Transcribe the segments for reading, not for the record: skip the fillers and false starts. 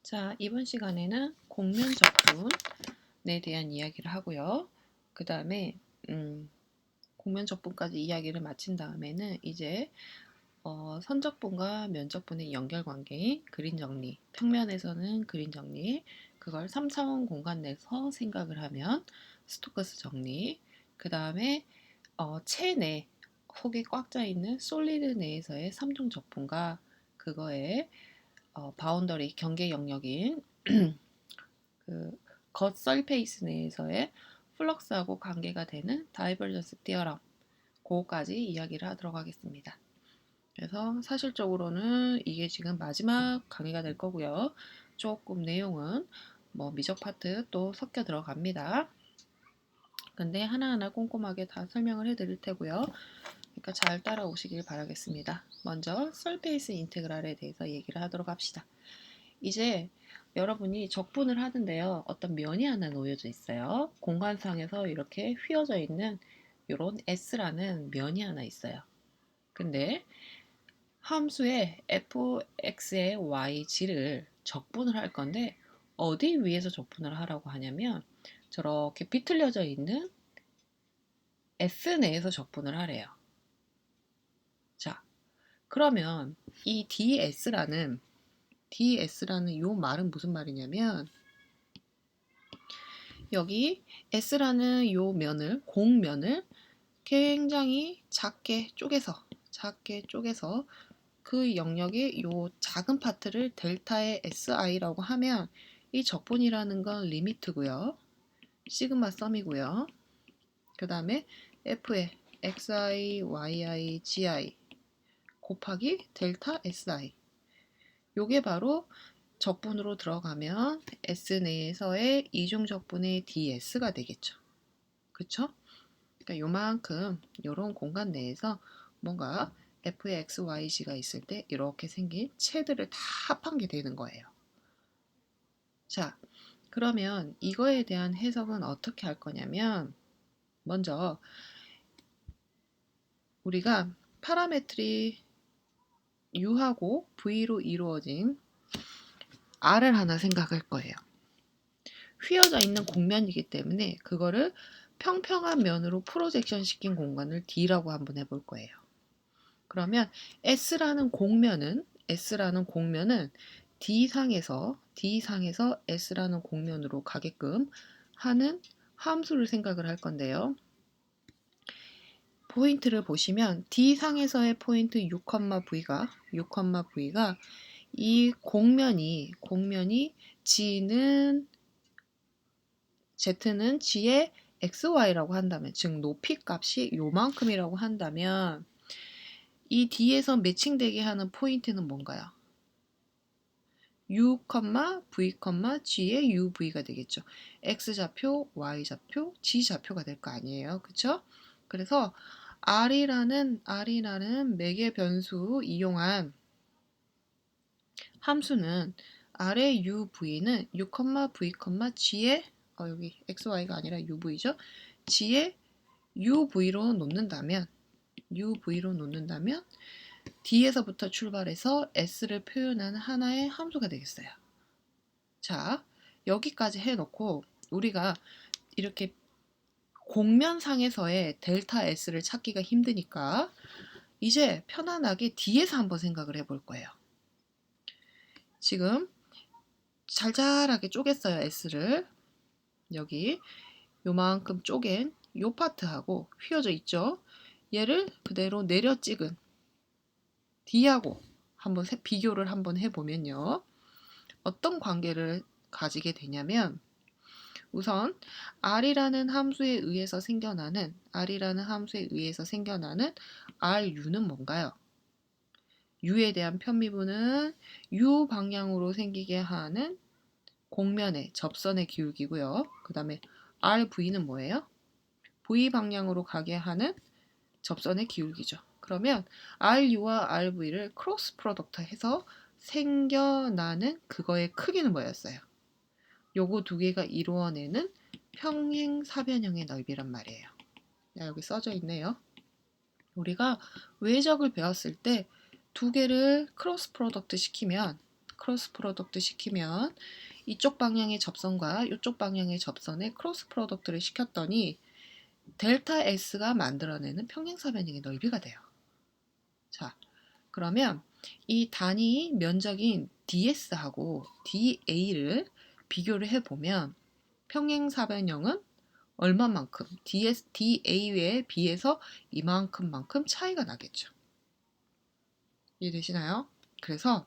자, 이번 시간에는 곡면 적분에 대한 이야기를 하고요. 그 다음에 곡면 적분까지 이야기를 마친 다음에는 이제 선적분과 면적분의 연결관계인 그린 정리, 평면에서는 그린 정리, 그걸 3차원 공간 내서 생각을 하면 스토크스 정리, 그 다음에 체내 속에 꽉 차 있는 솔리드 내에서의 3중 적분과 그거의 바운더리 경계 영역인 그 겉 설페이스 내에서의 플럭스하고 관계가 되는 다이버전스 티어럼 그거까지 이야기를 하도록 하겠습니다. 그래서 사실적으로는 이게 지금 마지막 강의가 될 거고요. 조금 내용은 미적 파트 또 섞여 들어갑니다. 근데 하나하나 꼼꼼하게 다 설명을 해드릴 테고요. 그러니까 잘 따라오시길 바라겠습니다. 먼저 설페이스 인테그랄에 대해서 얘기를 하도록 합시다. 이제 여러분이 적분을 하는데요. 어떤 면이 하나 놓여져 있어요. 공간상에서 이렇게 휘어져 있는 이런 S라는 면이 하나 있어요. 근데 함수의 fx의 yg를 적분을 할 건데 어디 위에서 적분을 하라고 하냐면 저렇게 비틀려져 있는 S 내에서 적분을 하래요. 자, 그러면 이 DS라는 요 말은 무슨 말이냐면 여기 S라는 요 면을 공면을 굉장히 작게 쪼개서 그 영역의 요 작은 파트를 델타의 SI라고 하면 이 적분이라는 건 리미트고요. 시그마 썸이고요. 그 다음에 F의 XI, YI, GI 곱하기 델타 SI 요게 바로 적분으로 들어가면 S 내에서의 이중적분의 DS가 되겠죠. 그쵸? 그러니까 요만큼 요런 공간 내에서 뭔가 F의 X, Y, G가 있을 때 이렇게 생긴 체들을 다 합한 게 되는 거예요. 자, 그러면 이거에 대한 해석은 어떻게 할 거냐면 먼저 우리가 파라메트리 U하고 V로 이루어진 R을 하나 생각할 거예요. 휘어져 있는 곡면이기 때문에 그거를 평평한 면으로 프로젝션 시킨 공간을 D라고 한번 해볼 거예요. 그러면 S라는 곡면은 D상에서 S라는 곡면으로 가게끔 하는 함수를 생각을 할 건데요. 포인트를 보시면 D상에서의 포인트 6,V가 이 곡면이 Z는 G의 XY라고 한다면, 즉 높이 값이 요만큼이라고 한다면 이 D에서 매칭되게 하는 포인트는 뭔가요? U, V, G의 UV가 되겠죠. X좌표, Y좌표, G좌표가 될 거 아니에요. 그쵸? 그래서 R이라는 매개 변수 이용한 함수는 R의 UV는 U, V, G의 여기 XY가 아니라 UV죠. G의 UV로 놓는다면 D에서부터 출발해서 S를 표현하는 하나의 함수가 되겠어요. 자, 여기까지 해놓고 우리가 이렇게 곡면상에서의 델타 S를 찾기가 힘드니까 이제 편안하게 D에서 한번 생각을 해볼 거예요. 지금 잘잘하게 쪼갰어요, S를. 여기 요만큼 쪼갠 요 파트하고 휘어져 있죠. 얘를 그대로 내려 찍은 D하고 한번 비교를 한번 해보면요. 어떤 관계를 가지게 되냐면 우선 R이라는 함수에 의해서 생겨나는 RU는 뭔가요? U에 대한 편미분은 U 방향으로 생기게 하는 곡면의 접선의 기울기고요. 그 다음에 RV는 뭐예요? V 방향으로 가게 하는 접선의 기울기죠. 그러면 RU와 RV를 크로스 프로덕트 해서 생겨나는 그거의 크기는 뭐였어요? 요거 두 개가 이루어내는 평행사변형의 넓이란 말이에요. 여기 써져 있네요. 우리가 외적을 배웠을 때 두 개를 크로스 프로덕트 시키면 크로스 프로덕트 시키면 이쪽 방향의 접선과 이쪽 방향의 접선에 크로스 프로덕트를 시켰더니 델타 S가 만들어내는 평행사변형의 넓이가 돼요. 자, 그러면 이 단위 면적인 DS하고 DA를 비교를 해보면 평행사변형은 얼마만큼 DA에 비해서 이만큼만큼 차이가 나겠죠. 이해되시나요? 그래서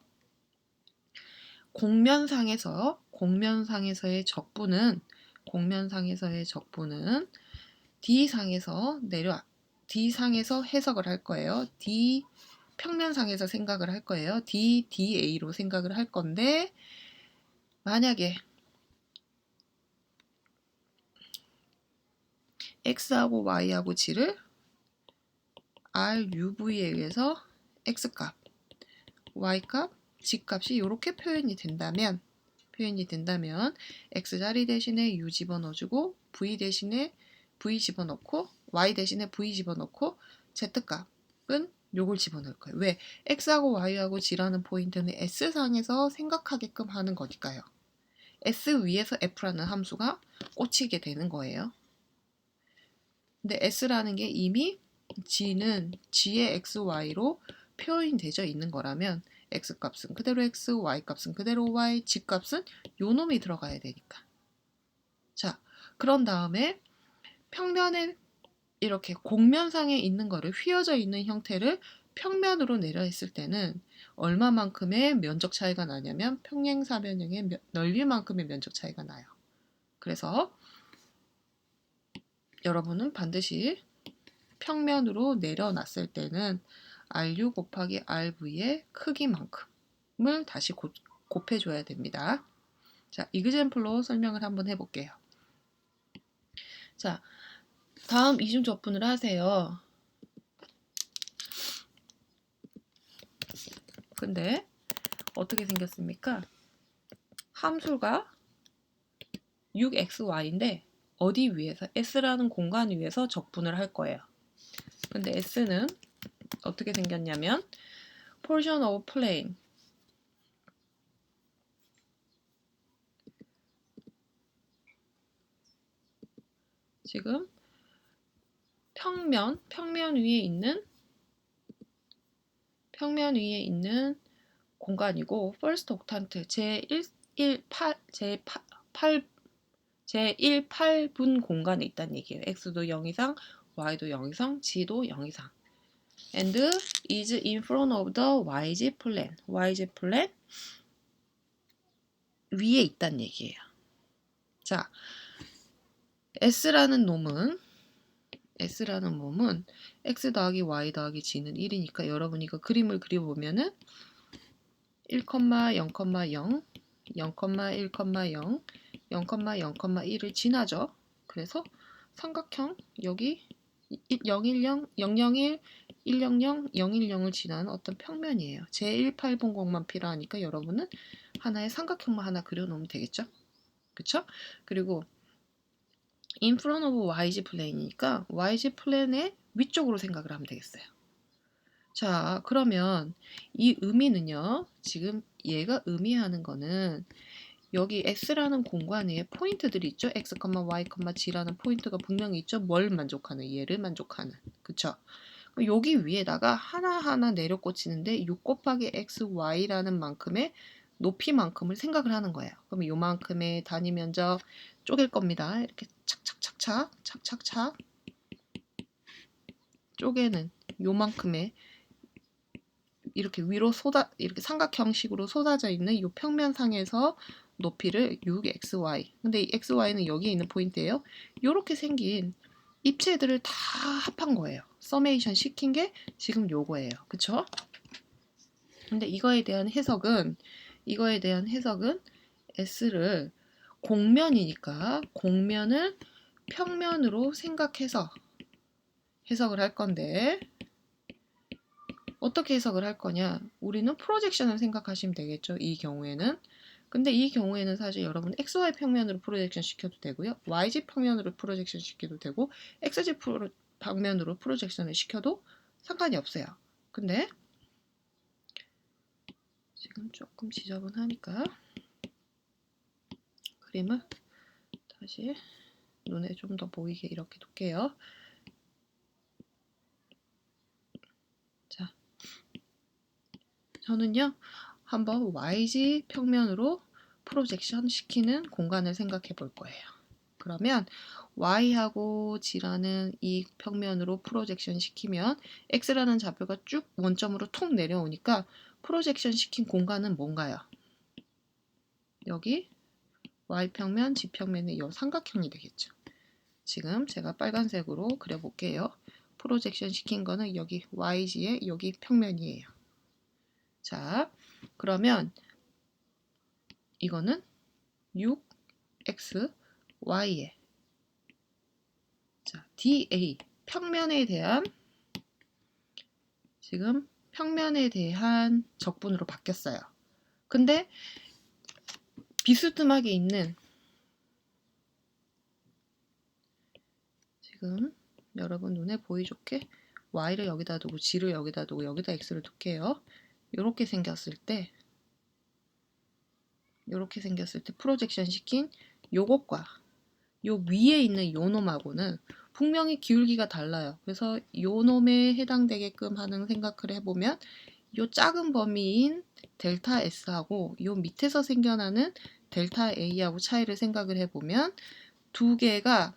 공면상에서의 적분은 D상에서 해석을 할 거예요. D 평면상에서 생각을 할 거예요. DA로 생각을 할 건데 만약에 X하고 Y하고 G를 RUV에 의해서 X값, Y값, G값이 이렇게 표현이 된다면 X자리 대신에 U 집어넣어주고 V 대신에 V 집어넣고 Y 대신에 V 집어넣고 Z값은 요걸 집어넣을 거예요. 왜? X하고 Y하고 G라는 포인트는 S상에서 생각하게끔 하는 거니까요. S 위에서 F라는 함수가 꽂히게 되는 거예요. 근데 S라는 게 이미 G는 G의 X, Y로 표현되어 있는 거라면 X값은 그대로 X, Y값은 그대로 Y, G값은 요 놈이 들어가야 되니까. 자, 그런 다음에 평면에 이렇게 공면상에 있는 거를 휘어져 있는 형태를 평면으로 내려했을 때는 얼마만큼의 면적 차이가 나냐면 평행사변형의 넓이만큼의 면적 차이가 나요. 그래서 여러분은 반드시 평면으로 내려놨을 때는 RU 곱하기 RV의 크기만큼을 다시 곱해줘야 됩니다. 자, 이그젠플로 설명을 한번 해볼게요. 자, 다음 이중 접분을 하세요. 근데 어떻게 생겼습니까? 함수가 6xy인데 어디 위에서? S라는 공간 위에서 적분을 할 거예요. 근데 S는 어떻게 생겼냐면 portion of plane 지금 평면 위에 있는 공간이고 first octant 제1,8분 공간에 있다는 얘기예요. x도 0 이상, y도 0 이상, g도 0 이상. and is in front of the yz plane. yz plane 위에 있다는 얘기예요. 자, S라는 몸은 x 더하기 y 더하기 g는 1이니까 여러분 이거 그림을 그려보면은 1, 0, 0, 0, 0,1,0, 0,0,1을 지나죠. 그래서 삼각형 여기 010, 001, 100, 010을 지나는 어떤 평면이에요. 제1,8분공만 필요하니까 여러분은 하나의 삼각형만 하나 그려놓으면 되겠죠. 그쵸? 그리고 in front of yz plane이니까 yz plane의 위쪽으로 생각을 하면 되겠어요. 자, 그러면 이 의미는요. 지금 얘가 의미하는 거는 여기 S라는 공간 위에 포인트들이 있죠. X, Y, G라는 포인트가 분명히 있죠. 뭘 만족하는? 얘를 만족하는. 그쵸? 여기 위에다가 하나하나 내려 꽂히는데 6 곱하기 X, Y라는 만큼의 높이만큼을 생각을 하는 거예요. 그럼 요만큼의 단위 면적 쪼갤 겁니다. 이렇게 착착착착 쪼개는 요만큼의 이렇게 위로 이렇게 삼각형식으로 쏟아져 있는 이 평면상에서 높이를 6xy. 근데 이 xy는 여기에 있는 포인트예요. 이렇게 생긴 입체들을 다 합한 거예요. 서메이션 시킨 게 지금 요거예요. 그쵸? 근데 이거에 대한 해석은 S를 공면이니까 공면을 평면으로 생각해서 해석을 할 건데 어떻게 해석을 할 거냐? 우리는 프로젝션을 생각하시면 되겠죠. 이 경우에는. 근데 이 경우에는 사실 여러분 XY 평면으로 프로젝션 시켜도 되고요. YZ 평면으로 프로젝션 시켜도 되고 XZ 방면으로 프로젝션을 시켜도 상관이 없어요. 근데 지금 조금 지저분하니까 그림을 다시 눈에 좀 더 보이게 이렇게 둘게요. 자, 저는요 한번 YG 평면으로 프로젝션 시키는 공간을 생각해 볼 거예요. 그러면 Y하고 G라는 이 평면으로 프로젝션 시키면 X라는 좌표가 쭉 원점으로 툭 내려오니까 프로젝션 시킨 공간은 뭔가요? 여기 Y평면, G평면의 이 삼각형이 되겠죠. 지금 제가 빨간색으로 그려볼게요. 프로젝션 시킨 거는 여기 YG의 여기 평면이에요. 자, 그러면 이거는 6X, Y에 자, DA 평면에 대한 지금 평면에 대한 적분으로 바뀌었어요. 근데 비스듬하게 있는 지금 여러분 눈에 보이 좋게 Y를 여기다 두고 G를 여기다 두고 여기다 X를 둘게요. 이렇게 생겼을 때 프로젝션 시킨 요것과 요 위에 있는 요 놈하고는 분명히 기울기가 달라요. 그래서 요 놈에 해당되게끔 하는 생각을 해보면 요 작은 범위인 델타 S하고 요 밑에서 생겨나는 델타 A하고 차이를 생각을 해보면 두 개가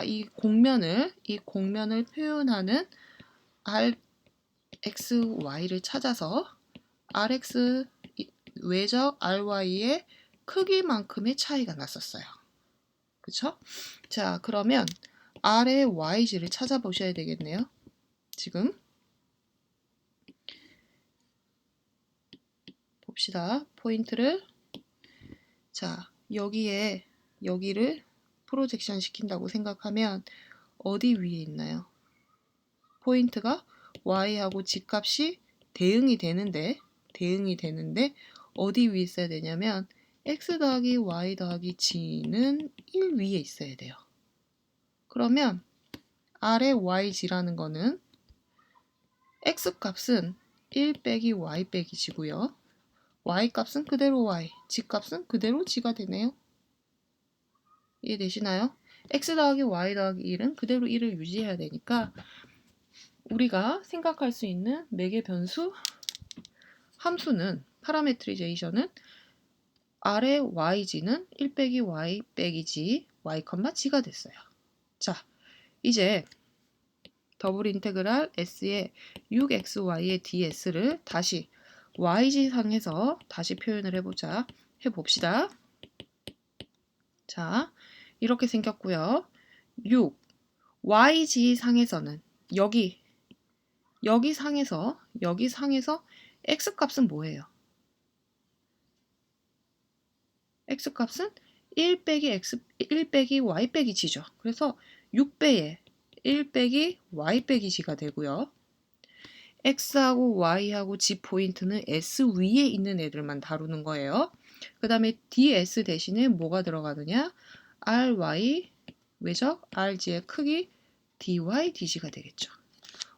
이 공면을 표현하는 RXY를 찾아서 RX 외적 RY의 크기만큼의 차이가 났었어요. 그쵸? 자, 그러면 R의 YG를 찾아보셔야 되겠네요. 지금 봅시다. 포인트를 자, 여기를 프로젝션 시킨다고 생각하면 어디 위에 있나요? 포인트가 Y하고 G 값이 대응이 되는데 어디 위에 있어야 되냐면 X 더하기 Y 더하기 G는 1 위에 있어야 돼요. 그러면 R의 YG라는 거는 X 값은 1 빼기 Y 빼기 G고요. Y 값은 그대로 Y, G 값은 그대로 G가 되네요. 이해되시나요? X 더하기 Y 더하기 1은 그대로 1을 유지해야 되니까 우리가 생각할 수 있는 매개 변수 함수는 파라메트리제이션은 R의 YG는 1 빼기 Y 빼기 G, Y, G가 됐어요. 자, 이제 더블 인테그랄 S의 6XY의 DS를 다시 YG 상에서 다시 표현을 해봅시다. 자, 이렇게 생겼고요. 6 YG 상에서는 여기 상에서 X 값은 뭐예요? X 값은 1 빼기 Y 빼기 G죠. 그래서 6배에 1 빼기 Y 빼기 G가 되고요. X하고 Y하고 G 포인트는 S 위에 있는 애들만 다루는 거예요. 그 다음에 DS 대신에 뭐가 들어가느냐? RY 외적 RG의 크기 DY, DG가 되겠죠.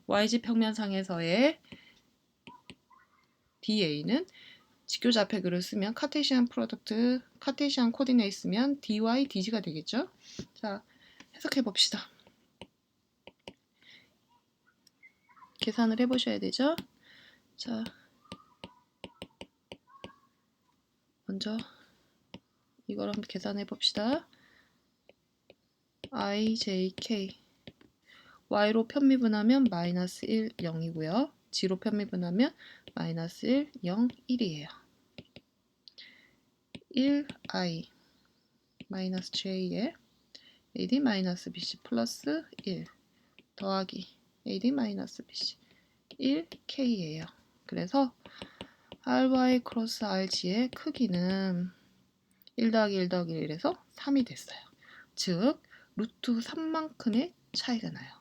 YG 평면상에서의 DA는 직교좌표기를 쓰면 카테시안 코디네이트 쓰면 DY, DG가 되겠죠. 자, 해석해 봅시다. 계산을 해보셔야 되죠. 자, 먼저 이걸 한번 계산해 봅시다. I, J, K Y로 편미분하면 마이너스 1, 0이고요. G로 편미분하면 마이너스 1, 0, 1이에요. 1I 마이너스 J에 AD 마이너스 BC 플러스 1 더하기 AD 마이너스 BC 1K예요. 그래서 RY 크로스 RG의 크기는 1 더하기 1 더하기 1에서 3이 됐어요. 즉 루트 3만큼의 차이가 나요.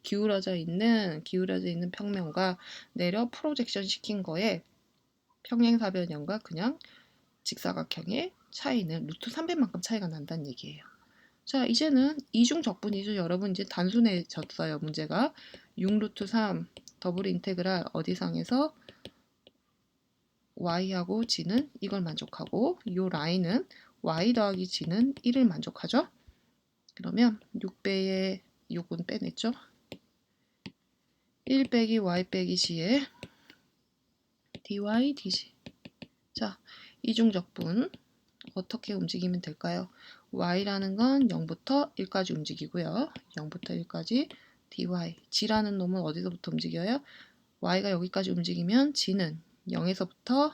기울어져 있는 평면과 내려 프로젝션 시킨 거에 평행사변형과 그냥 직사각형의 차이는 루트 300만큼 차이가 난다는 얘기예요. 자, 이제는 이중적분이죠. 여러분 이제 단순해졌어요. 문제가 6루트 3 더블 인테그랄 어디상에서 y하고 g는 이걸 만족하고 요 라인은 y 더하기 g는 1을 만족하죠. 그러면 6배의 요건 빼냈죠. 1 빼기 y 빼기 g에 dy dg. 자, 이중적분 어떻게 움직이면 될까요? y라는 건 0부터 1까지 움직이고요. 0부터 1까지 dy. g라는 놈은 어디서부터 움직여요? y가 여기까지 움직이면 g는 0에서부터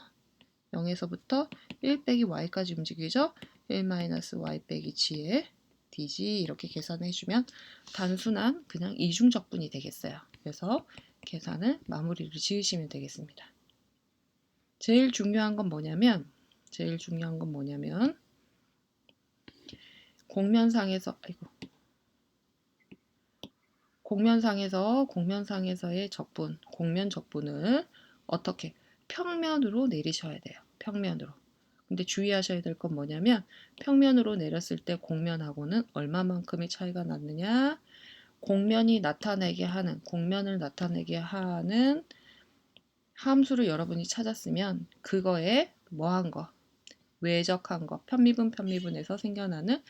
1 빼기 y까지 움직이죠. 1-y 빼기 g에 dg 이렇게 계산해주면 단순한 그냥 이중적분이 되겠어요. 그래서 계산을 마무리를 지으시면 되겠습니다. 제일 중요한 건 뭐냐면 공면상에서의 적분, 공면 적분을 어떻게 평면으로 내리셔야 돼요. 평면으로. 근데 주의하셔야 될 건 뭐냐면 평면으로 내렸을 때 공면하고는 얼마만큼의 차이가 났느냐? 공면을 나타내게 하는 함수를 여러분이 찾았으면 그거에 뭐한 거? 외적한 거, 편미분에서 생겨나는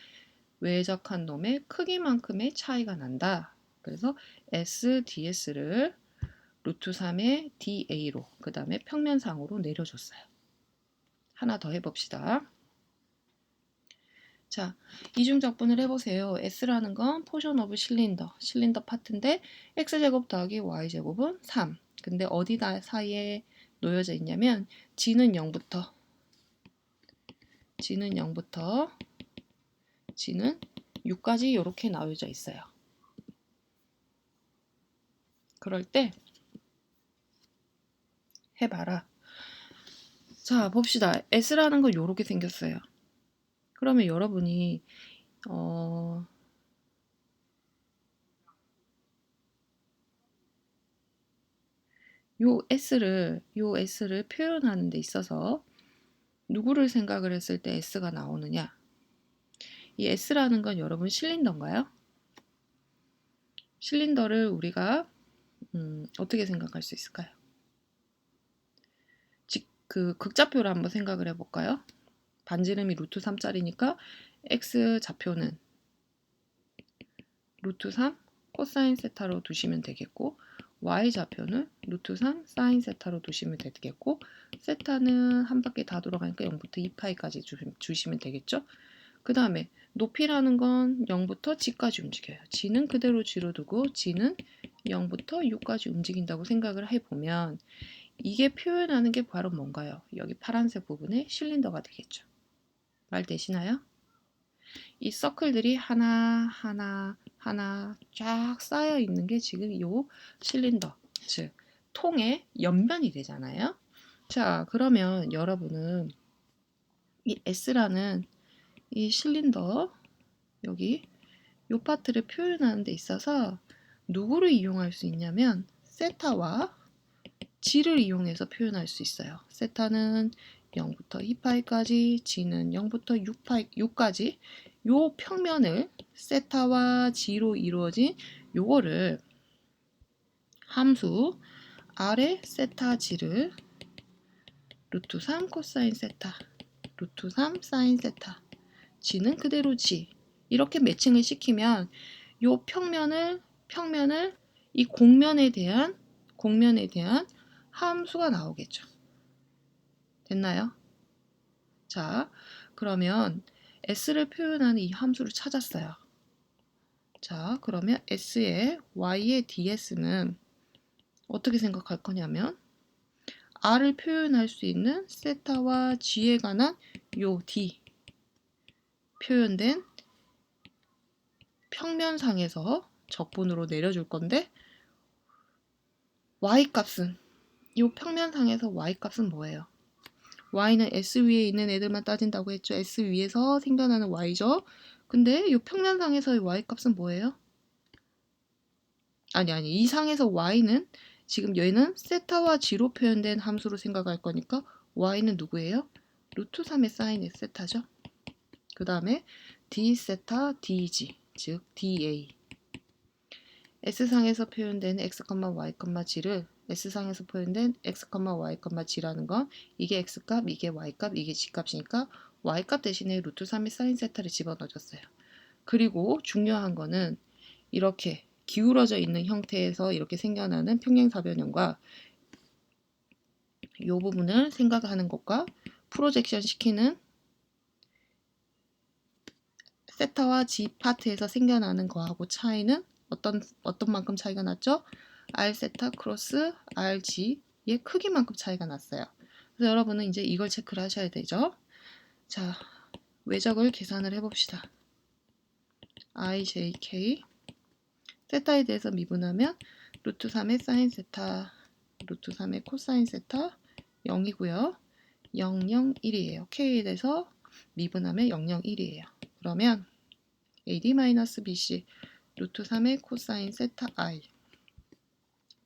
외적한 놈의 크기만큼의 차이가 난다. 그래서 SDS를 루트 3의 DA로 그 다음에 평면상으로 내려줬어요. 하나 더 해봅시다. 자, 이중적분을 해보세요. S라는 건 포션 오브 실린더 파트인데 X제곱 더하기 Y제곱은 3. 근데 어디다 사이에 놓여져 있냐면 G는 0부터 G는 6까지 이렇게 나눠져 있어요. 그럴 때 해봐라. 자, 봅시다. S라는 건 이렇게 생겼어요. 그러면 여러분이 요 S를 표현하는 데 있어서 누구를 생각을 했을 때 S가 나오느냐? 이 S라는 건 여러분 실린더인가요? 실린더를 우리가 어떻게 생각할 수 있을까요? 그 극좌표를 한번 생각을 해볼까요? 반지름이 루트 3짜리니까 X 좌표는 루트 3 코사인 세타로 두시면 되겠고 Y 좌표는 루트 3 사인 세타로 두시면 되겠고 세타는 한 바퀴 다 돌아가니까 0부터 2파이까지 주시면 되겠죠. 그 다음에 높이라는 건 0부터 g까지 움직여요. g는 그대로 g로 두고 g는 0부터 6까지 움직인다고 생각을 해보면 이게 표현하는 게 바로 뭔가요? 여기 파란색 부분에 실린더가 되겠죠. 말 되시나요? 이 서클들이 하나 쫙 쌓여 있는 게 지금 이 실린더, 즉 통의 옆면이 되잖아요. 자, 그러면 여러분은 이 S라는 이 실린더 여기 이 파트를 표현하는 데 있어서 누구를 이용할 수 있냐면 세타와 g를 이용해서 표현할 수 있어요. 세타는 0부터 2파이까지, g는 0부터 6까지 요 평면을 세타와 g로 이루어진 요거를 함수 r의 세타 g를 루트 3 코사인 세타, 루트 3 사인 세타, g는 그대로 g 이렇게 매칭을 시키면 요 평면을 이 공면에 대한 함수가 나오겠죠. 됐나요? 자, 그러면 S를 표현하는 이 함수를 찾았어요. 자, 그러면 S의 Y의 DS는 어떻게 생각할 거냐면 R을 표현할 수 있는 세타와 G에 관한 요 D 표현된 평면상에서 적분으로 내려줄 건데 Y값은 요 평면상에서 Y값은 뭐예요? Y는 S 위에 있는 애들만 따진다고 했죠. S 위에서 생겨나는 Y죠. 근데 이 평면상에서의 Y값은 뭐예요? 아니 이 상에서 Y는 지금 얘는 세타와 G로 표현된 함수로 생각할 거니까 Y는 누구예요? 루트 3의 사인 세타죠. 그 다음에 D 세타 DG 즉 DA S상에서 표현된 X, Y, G를 S상에서 표현된 x, y, g라는 건 이게 x값, 이게 y값, 이게 g값이니까 y값 대신에 루트 3의 사인 세타를 집어넣어줬어요. 그리고 중요한 거는 이렇게 기울어져 있는 형태에서 이렇게 생겨나는 평행사변형과 이 부분을 생각하는 것과 프로젝션 시키는 세타와 g 파트에서 생겨나는 거하고 차이는 어떤 만큼 차이가 났죠? r 세타 크로스 r g의 크기만큼 차이가 났어요. 그래서 여러분은 이제 이걸 체크를 하셔야 되죠. 자, 외적을 계산을 해봅시다. ijk 세타에 대해서 미분하면 루트 3의 사인 세타, 루트 3의 코사인 세타 0이고요. 0, 0, 1이에요. k에 대해서 미분하면 0, 0, 1이에요. 그러면 AD-BC 루트 3의 코사인 세타 I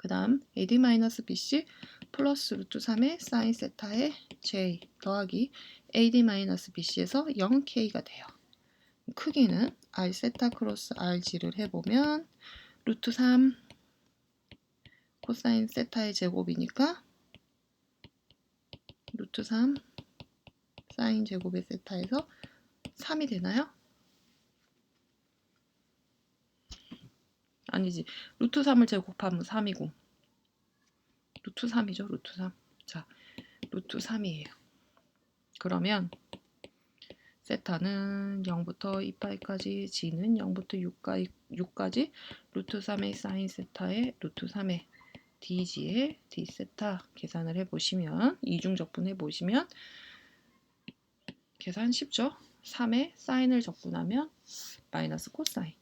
그 다음 AD-BC 플러스 루트 3의 사인 세타의 J 더하기 AD-BC에서 0K가 돼요. 크기는 R 세타 크로스 RG를 해보면 루트 3 코사인 세타의 제곱이니까 루트 3 사인 제곱의 세타에서 3이 되나요? 아니지. 루트 3을 제곱하면 3이고 루트 3이죠. 루트 3. 자, 루트 3이에요. 그러면 세타는 0부터 2파이까지, g는 0부터 6까지 루트 3의 사인 세타의 루트 3의 dg의 d 세타 계산을 해보시면 이중적분 해보시면 계산 쉽죠? 3의 사인을 적분하면 마이너스 코사인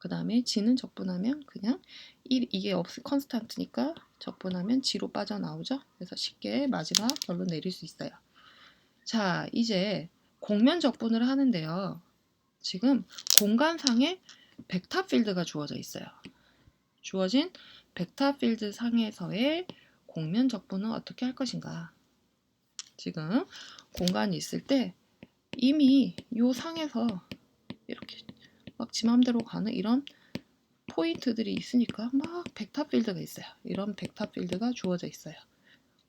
그 다음에 g는 적분하면 그냥 1, 이게 컨스탄트니까 적분하면 g로 빠져나오죠. 그래서 쉽게 마지막 결론 내릴 수 있어요. 자, 이제 공면 적분을 하는데요. 지금 공간상에 벡터 필드가 주어져 있어요. 주어진 벡터 필드 상에서의 공면 적분은 어떻게 할 것인가? 지금 공간이 있을 때 이미 이 상에서 이렇게 막 지 맘대로 가는 이런 포인트들이 있으니까 막 벡터 필드가 있어요. 이런 벡터 필드가 주어져 있어요.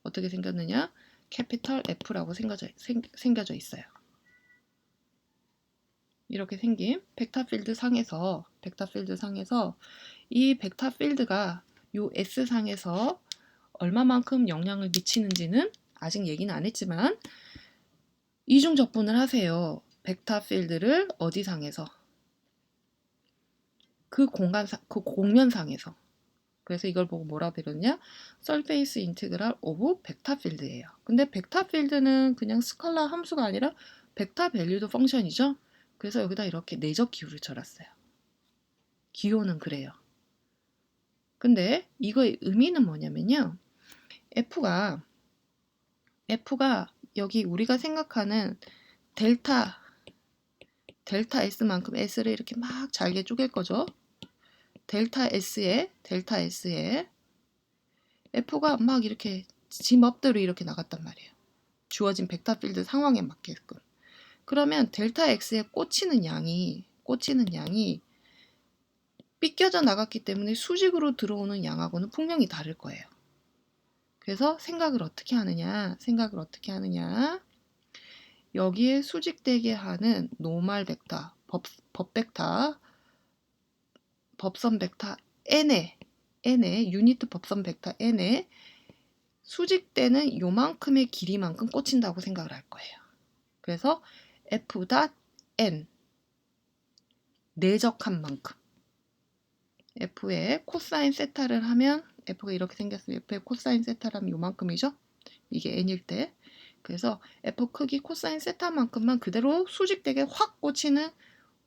어떻게 생겼느냐? 캐피털 F라고 생겨져 있어요. 이렇게 생긴 벡터 필드 상에서 이 벡터 필드가 요 S상에서 얼마만큼 영향을 미치는지는 아직 얘기는 안 했지만 이중 적분을 하세요. 벡터 필드를 어디 상에서? 그 공면상에서. 그래서 이걸 보고 뭐라 그러냐? surface integral of 벡터 필드예요. 근데 벡터 필드는 그냥 스칼라 함수가 아니라 벡터 밸류드 펑션이죠. 그래서 여기다 이렇게 내적 기호를 쳐놨어요. 기호는 그래요. 근데 이거의 의미는 뭐냐면요. F가 여기 우리가 생각하는 델타 S만큼 S를 이렇게 막 잘게 쪼갤 거죠. 델타 S에 F가 막 이렇게 지 멋대로 이렇게 나갔단 말이에요. 주어진 벡터 필드 상황에 맞게끔. 그러면 델타 X에 꽂히는 양이 삐껴져 나갔기 때문에 수직으로 들어오는 양하고는 분명히 다를 거예요. 그래서 생각을 어떻게 하느냐? 여기에 수직되게 하는 노멀 벡터, 법선 벡터 n에 유니트 법선 벡터 n에 수직되는 요만큼의 길이만큼 꽂힌다고 생각을 할 거예요. 그래서 f.n 내적한 만큼 f의 코사인 세타를 하면 f가 이렇게 생겼어요. f의 코사인 세타를 하면 요만큼이죠. 이게 n일 때. 그래서 f 크기 코사인 세타만큼만 그대로 수직되게 확 꽂히는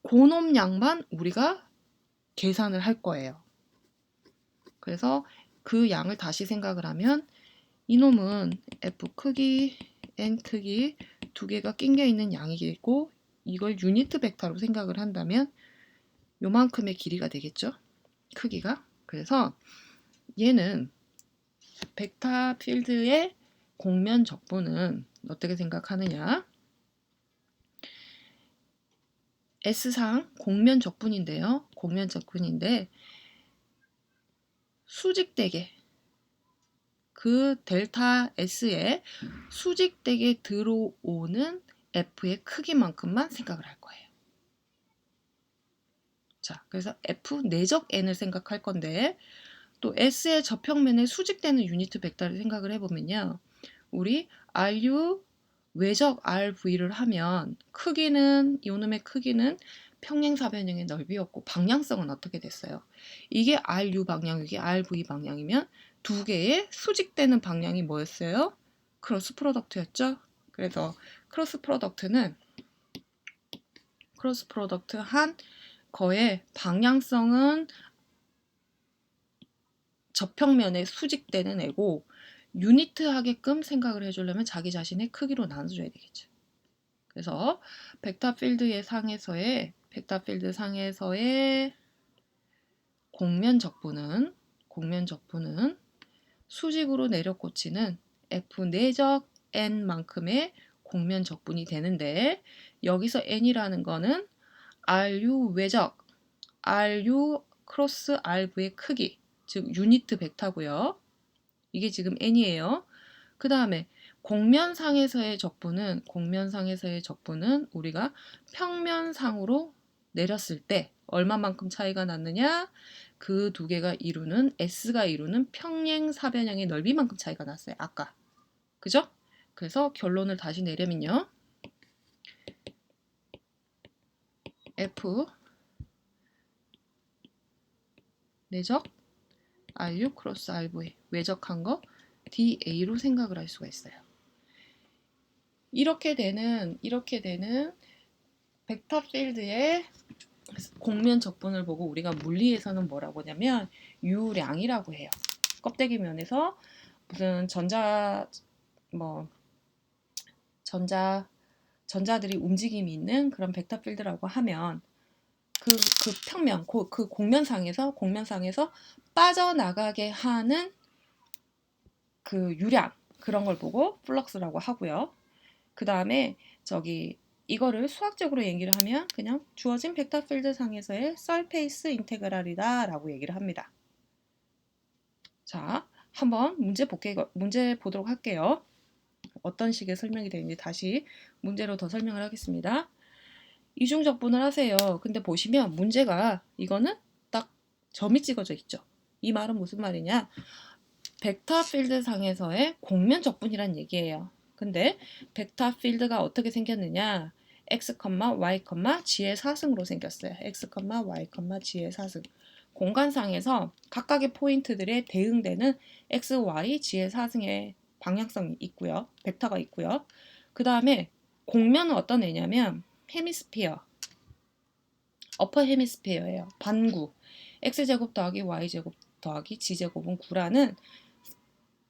고놈 양만 우리가 계산을 할 거예요. 그래서 그 양을 다시 생각을 하면 이놈은 f 크기, n 크기 두 개가 낑겨 있는 양이겠고 이걸 유니트 벡터로 생각을 한다면 요만큼의 길이가 되겠죠. 크기가. 그래서 얘는 벡터 필드의 공면 적분은 어떻게 생각하느냐? S상 공면 적분인데 수직되게 그 델타 S에 수직되게 들어오는 F의 크기만큼만 생각을 할 거예요. 자, 그래서 F 내적 N을 생각할 건데 또 S의 저평면에 수직되는 유니트 벡터를 생각을 해보면요. 우리 RU 외적 RV를 하면 크기는 이놈의 크기는 평행사변형의 넓이였고 방향성은 어떻게 됐어요? 이게 RU 방향, 이게 RV 방향이면 두 개의 수직되는 방향이 뭐였어요? 크로스 프로덕트였죠? 그래서 크로스 프로덕트 한 거의 방향성은 저평면에 수직되는 애고 유니트하게끔 생각을 해주려면 자기 자신의 크기로 나눠줘야 되겠죠. 그래서 벡터 필드 상에서의 공면 적분은 수직으로 내려꽂히는 F 내적 N만큼의 공면 적분이 되는데 여기서 N이라는 거는 RU 외적 RU 크로스 RV의 크기, 즉 유니트 벡터고요. 이게 지금 N이에요. 그 다음에 공면상에서의 적분은 우리가 평면상으로 내렸을 때 얼마만큼 차이가 났느냐? 그 두 개가 이루는 S가 이루는 평행사변형의 넓이만큼 차이가 났어요. 아까. 그죠? 그래서 결론을 다시 내려면요. F 내적 RU 크로스 RV 외적한 거 DA로 생각을 할 수가 있어요. 이렇게 되는 벡터 필드의 공면 적분을 보고 우리가 물리에서는 뭐라고 하냐면 유량이라고 해요. 껍데기 면에서 무슨 전자들이 움직임이 있는 그런 벡터 필드라고 하면 그 평면, 그 공면상에서 빠져나가게 하는 그 유량, 그런 걸 보고 플럭스라고 하고요. 그 다음에 이거를 수학적으로 얘기를 하면 그냥 주어진 벡터 필드 상에서의 서페이스 인테그랄이다 라고 얘기를 합니다. 자, 한번 문제 보도록 할게요. 어떤 식의 설명이 되는지 다시 문제로 더 설명을 하겠습니다. 이중적분을 하세요. 근데 보시면 문제가 이거는 딱 점이 찍어져 있죠. 이 말은 무슨 말이냐? 벡터 필드 상에서의 공면 적분이란 얘기예요. 근데 벡터 필드가 어떻게 생겼느냐? x, y, g의 사승으로 생겼어요. x, y, g의 사승. 공간상에서 각각의 포인트들에 대응되는 x, y, g의 사승의 방향성이 있고요. 벡터가 있고요. 그 다음에 공면은 어떤 애냐면 헤미스피어, 어퍼 헤미스피어예요. 반구. x제곱 더하기 y제곱 더하기 g제곱은 9라는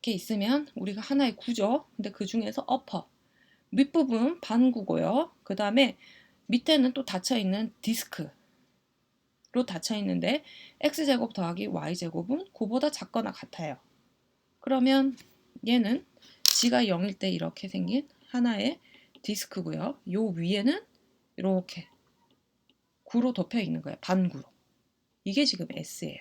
게 있으면 우리가 하나의 구죠. 근데 그 중에서 어퍼, 밑부분 반구고요. 그 다음에 밑에는 또 닫혀있는 디스크로 닫혀있는데 x제곱 더하기 y제곱은 9보다 작거나 같아요. 그러면 얘는 g가 0일 때 이렇게 생긴 하나의 디스크고요. 요 위에는 이렇게 9로 덮여 있는 거예요. 반구로. 이게 지금 S예요.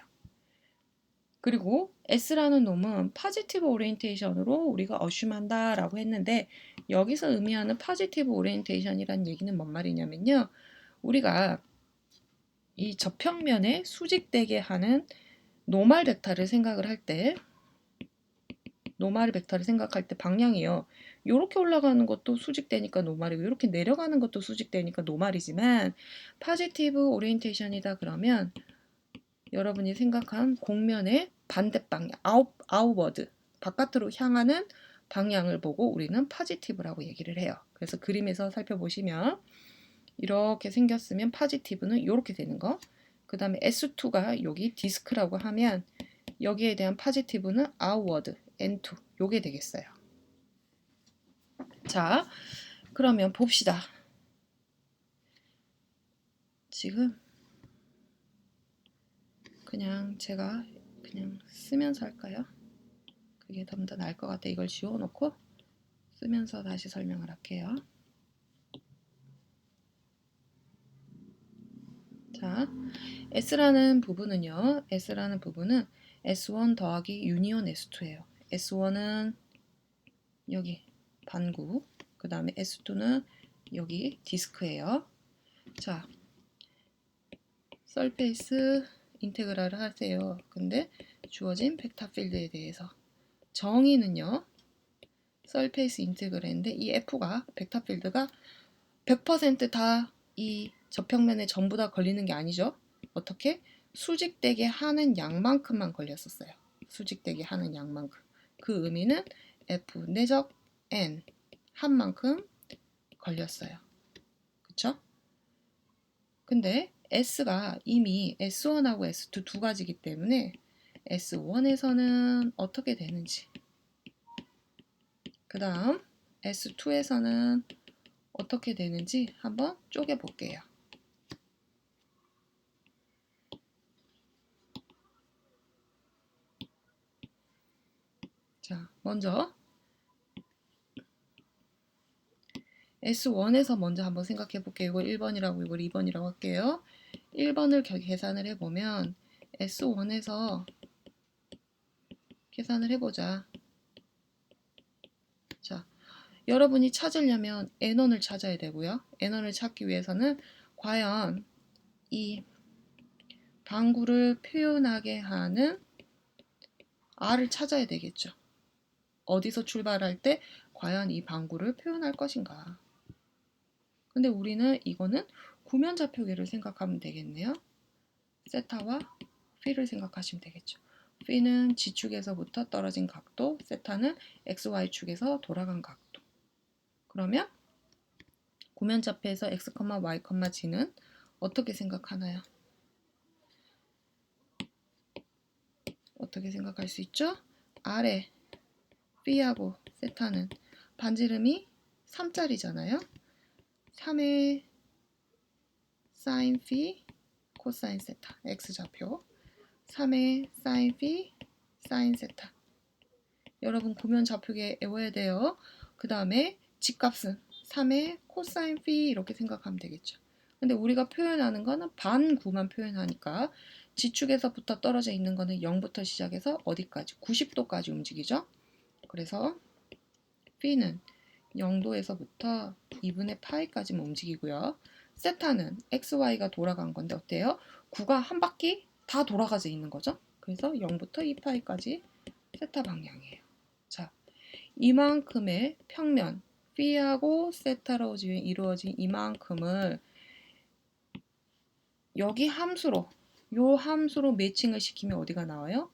그리고 S라는 놈은 파지티브 오리엔테이션으로 우리가 어슘한다 라고 했는데 여기서 의미하는 파지티브 오리엔테이션이란 얘기는 뭔 말이냐면요. 우리가 이 저평면에 수직되게 하는 노멀 벡터를 생각할 때 방향이요. 이렇게 올라가는 것도 수직되니까 노멀이고 이렇게 내려가는 것도 수직되니까 노멀이지만 파지티브 오리엔테이션이다 그러면 여러분이 생각한 공면의 반대 방향, 아웃워드, 바깥으로 향하는 방향을 보고 우리는 파지티브라고 얘기를 해요. 그래서 그림에서 살펴보시면 이렇게 생겼으면 파지티브는 이렇게 되는 거. 그 다음에 S2가 여기 디스크라고 하면 여기에 대한 파지티브는 아웃워드, N2, 요게 되겠어요. 자, 그러면 봅시다. 지금 제가 쓰면서 할까요? 그게 좀 더 나을 것 같아. 이걸 지워놓고 쓰면서 다시 설명을 할게요. 자, S라는 부분은 S1 더하기 유니온 S2예요. S1은 여기 반구, 그 다음에 S2는 여기 디스크예요. 자, 서페이스 인테그랄을 하세요. 근데 주어진 벡터 필드에 대해서 정의는요. 서페이스 인테그랄인데 이 F가 벡터 필드가 100% 다 이 저평면에 전부 다 걸리는 게 아니죠. 어떻게? 수직되게 하는 양만큼만 걸렸었어요. 수직되게 하는 양만큼. 그 의미는 F 내적 N 한 만큼 걸렸어요. 그쵸? 근데 S가 이미 S1하고 S2 두 가지이기 때문에 S1에서는 어떻게 되는지, 그 다음 S2에서는 어떻게 되는지 한번 쪼개 볼게요. 자, 먼저 S1에서 먼저 한번 생각해 볼게요. 이걸 1번이라고 이걸 2번이라고 할게요. 1번을 계산을 해보면 S1에서 계산을 해보자. 자, 여러분이 찾으려면 N1을 찾아야 되고요. N1을 찾기 위해서는 과연 이 방구를 표현하게 하는 R을 찾아야 되겠죠. 어디서 출발할 때 과연 이 방구를 표현할 것인가. 근데 우리는 이거는 구면좌표계를 생각하면 되겠네요. 세타와 피를 생각하시면 되겠죠. 피는 G축에서부터 떨어진 각도, 세타는 XY축에서 돌아간 각도. 그러면 구면좌표에서 X, Y, G는 어떻게 생각하나요? 어떻게 생각할 수 있죠? 아래 B하고 세타는 반지름이 3짜리잖아요. 3의 사인 phi, 코사인 세타, X좌표. 3의 사인 phi, 사인 세타. 여러분 구면좌표계 외워야 돼요. 그 다음에 G값은 3의 코사인 phi 이렇게 생각하면 되겠죠. 근데 우리가 표현하는 거는 반구만 표현하니까 G축에서부터 떨어져 있는 거는 0부터 시작해서 어디까지? 90도까지 움직이죠. 그래서 p는 0도에서부터 2분의 파이까지만 움직이고요. 세타는 XY가 돌아간 건데 어때요? 9가 한 바퀴 다 돌아가져 있는 거죠. 그래서 0부터 2파이까지 세타 방향이에요. 자, 이만큼의 평면 P하고 세타로 이루어진 이만큼을 여기 함수로, 요 함수로 매칭을 시키면 어디가 나와요?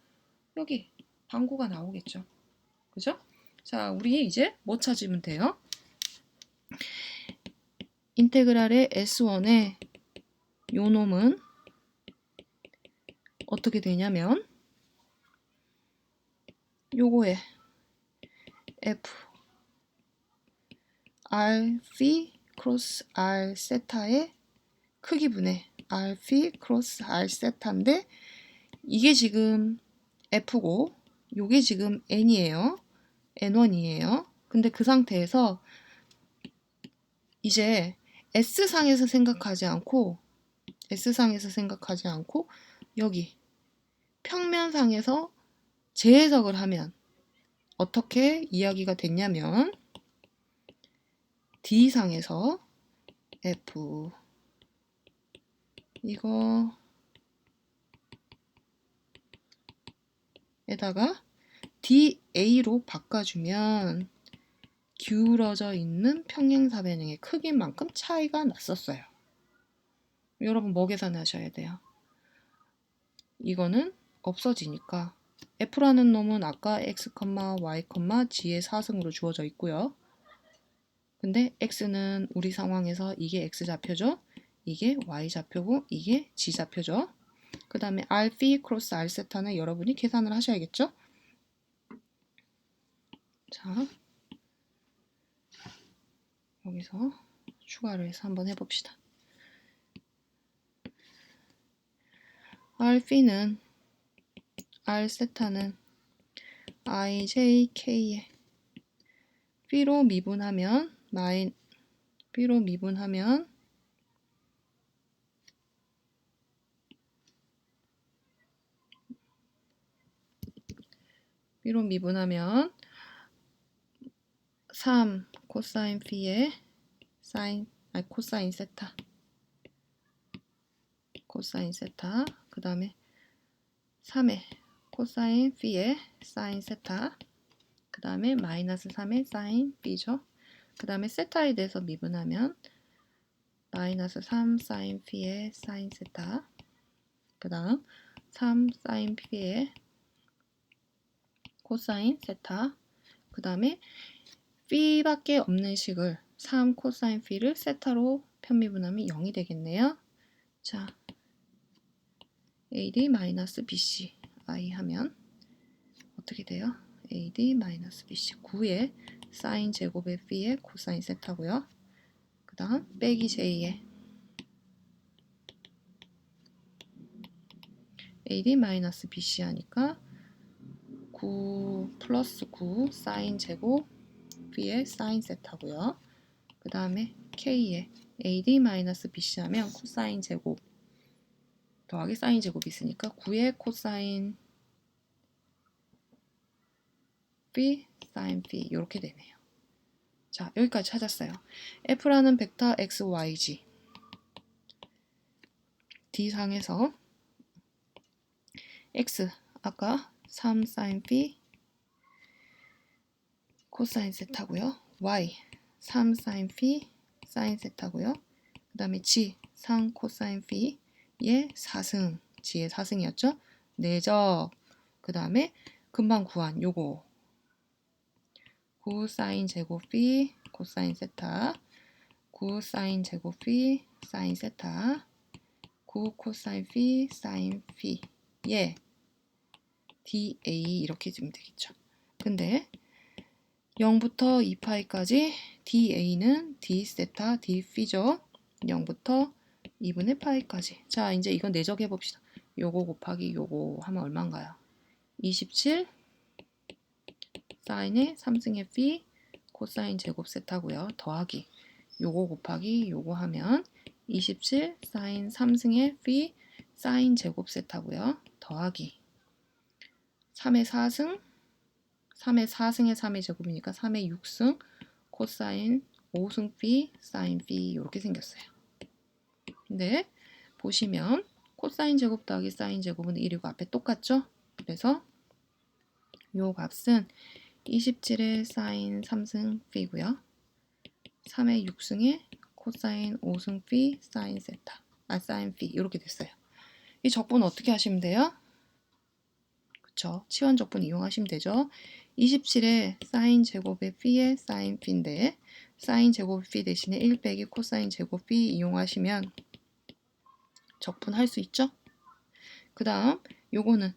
여기 방구가 나오겠죠. 그죠? 자, 우리 이제 뭐 찾으면 돼요? 인테그랄의 S1의 요 놈은 어떻게 되냐면 요거에 F R phi 크로스 R 세타의 크기분의 R phi 크로스 R 세타인데 이게 지금 F고 요게 지금 N이에요. N1이에요. 근데 그 상태에서 이제 S상에서 생각하지 않고 여기 평면상에서 재해석을 하면 어떻게 이야기가 됐냐면 D상에서 F 이거 에다가 DA로 바꿔주면 기울어져 있는 평행사변형의 크기만큼 차이가 났었어요. 여러분 뭐 계산하셔야 돼요? 이거는 없어지니까 F라는 놈은 아까 X, Y, G의 사승으로 주어져 있고요. 근데 X는 우리 상황에서 이게 X좌표죠. 이게 Y좌표고 이게 G좌표죠. 그 다음에 R phi 크로스 R 세타는 여러분이 계산을 하셔야겠죠. 자, 여기서 추가를 해서 한번 해봅시다. R phi는 R 세타는 IJK에 B로 미분하면 B로 미분하면 3 코사인 P에 코사인 세타 그 다음에 3의 코사인 P에 사인 세타 그 다음에 마이너스 3의 사인 B죠. 그 다음에 세타에 대해서 미분하면 마이너스 3 사인 P의 사인 세타 그 다음 3 사인 P의 코사인 세타 그 다음에 P밖에 없는 식을 3 코사인 P를 세타로 편미분하면 0이 되겠네요. 자, AD 마이너스 BC I 하면 어떻게 돼요? AD 마이너스 BC 9의 사인 제곱의 P의 코사인 세타고요. 그 다음 빼기 J의 AD 마이너스 BC 하니까 9 플러스 9 사인 제곱 P의 사인 세타고요. 그 다음에 K의 AD 마이너스 BC 하면 코사인 제곱 더하기 사인 제곱이 있으니까 9의 코사인 B 사인 B 이렇게 되네요. 자, 여기까지 찾았어요. F라는 벡터 X, Y, G D상에서 X 아까 3 사인 B 코사인 세타고요. Y 3 사인 B 사인 세타고요. 그 다음에 G 3 코사인 B의 4승 G의 4승이었죠. 내적 그 다음에 금방 구한 요거 9 사인 제곱 B 코사인 세타 9 사인 제곱 B 사인 세타 9 코사인 B 사인 B의 DA 이렇게 주면 되겠죠. 근데 0부터 2파이까지 DA는 D 세타 D P죠. 0부터 2분의 파이까지. 자, 이제 이건 내적해 봅시다. 요거 곱하기 요거 하면 얼마인가요? 27 사인의 3승의 P 코사인 제곱 세타고요. 더하기 요거 곱하기 요거 하면 27 사인 3승의 P 사인 제곱 세타고요. 더하기 3의 4승 3의 4승의 3의 제곱이니까 3의 6승 코사인 5승 B 사인 B 이렇게 생겼어요. 근데 보시면 코사인 제곱 더하기 사인 제곱은 1이고 앞에 똑같죠? 그래서 요 값은 27의 사인 3승 B고요. 3의 6승의 코사인 5승 B 사인 세타 사인 B 이렇게 됐어요. 이 적분 어떻게 하시면 돼요? 그쵸? 치환 적분 이용하시면 되죠. 27의 사인 제곱의 B의 사인 B인데 사인 제곱 B 대신에 1 빼기 코사인 제곱 B 이용하시면 적분할 수 있죠. 그 다음 요거는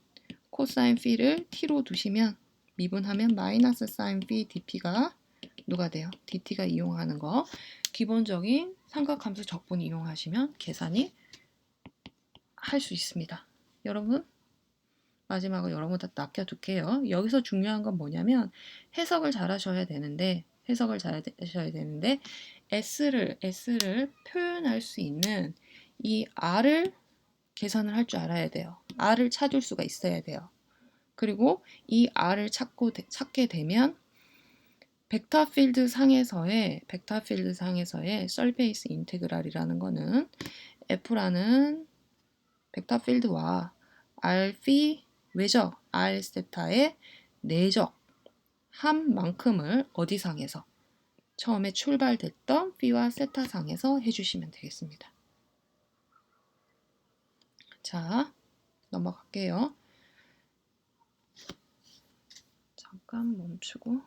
코사인 B를 T로 두시면 미분하면 마이너스 사인 B dP가 누가 돼요? dT가 이용하는 거 기본적인 삼각함수 적분 이용하시면 계산이 할 수 있습니다. 여러분 마지막으로 여러분한테 맡겨둘게요. 여기서 중요한 건 뭐냐면 해석을 잘 하셔야 되는데 S를 표현할 수 있는 이 R을 계산을 할 줄 알아야 돼요. R을 찾을 수가 있어야 돼요. 그리고 이 R을 찾게 되면 벡터 필드 상에서의 서페이스 인테그랄이라는 거는 F라는 벡터 필드와 R phi 외적 R 세타의 내적 함만큼을 어디 상에서 처음에 출발됐던 B와 세타 상에서 해주시면 되겠습니다. 자, 넘어갈게요. 잠깐 멈추고